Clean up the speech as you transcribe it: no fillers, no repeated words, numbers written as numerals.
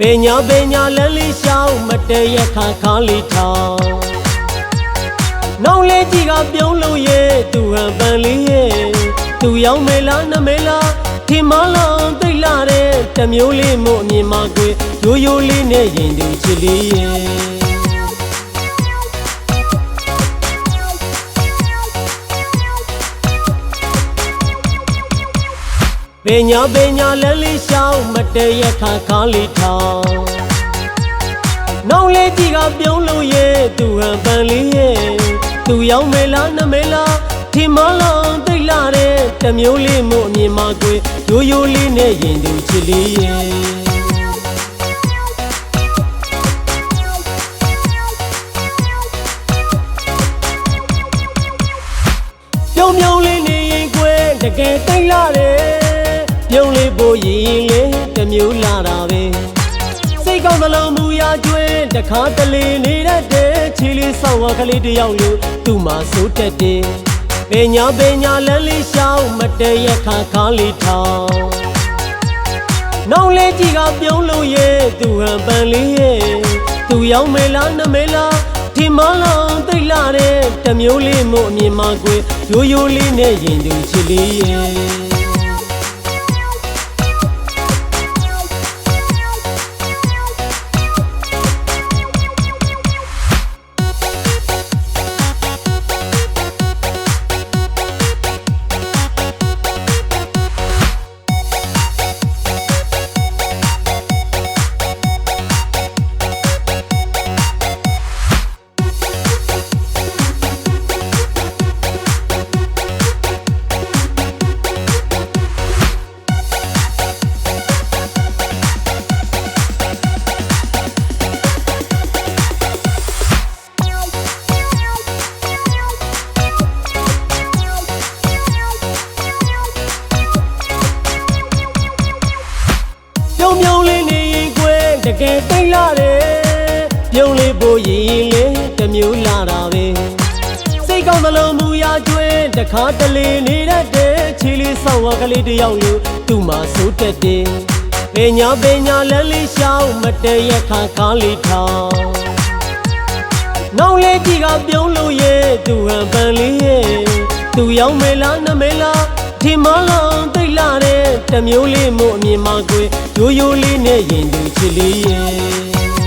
Benya lali shao mate ye kha li thao Nong le ji ga pyong lo ye tu han pan li ye Tu yaw me la na me la thi ma la tai la de ta myo li mo a myin ma kwe yo yo li ne yin tu chit li ye Benya lali shao mate ye kha li thao Nong le ji ga pyong lo ye tu han pan li ye Tu yaw me la na me la thi ma la tai la de ta myo li mo a myin ma kwe yo yo li ne yin tu chit li ye Pyong pyong li ne yin kwe ta ke tai la deပြုံးလေးပိုရင်လေတစ်မျိုးလာတာပဲစိတ်ကောင်းသလုံးမူရကျွဲတခါတလေနေတတ်တဲ့ချီလေးဆောက်ဝါကလေးတယောက်လို့သူ့မှာစိုးတက်တယ်ပညာလမ်းလေးရှောင်းမတည့်ရခါလေးထောင်နောင်လေးကြီးကပြုံးလို့ရဲ့သူဟန်ပန်လေးရဲ့သူရောက်မေလားနမေလားဒီမလောင်သိလာတဲ့တစ်မျိုးလေးမို့အမြင်မှာကွယ်ရိုးရိုးလေးနဲ့ရင်သူချစ်လေးရဲ့ပြုံးလေးနေရင်ကွယ်တကယ်သိလာတယ်ပြုံးလေးပိုရင်လေတစ်မျိုးလာတာပဲစိတ်ကောင်းသလုံးမူရကျွဲတခါတလေနေတတ်တဲ့ချီလေးဆောက်ဝါကလေးတယောက်လို့သူ့မှာစိုးတက်တယ်ပညာလမ်းလေးရှောင်းမတည့်ရခါလေးထောင်နောင်လေးကြီးကပြုံးလို့ရဲ့သူဟန်ပန်လေးရဲ့သူရောက်မေလားနမေလားဒီမလောင်သိလာတဲ့တစ်မျိုးလေးမို့အမြင်မှာကွယ်ရိုးရိုးလေးနဲ့ရင်သူချစ်လေးရဲ့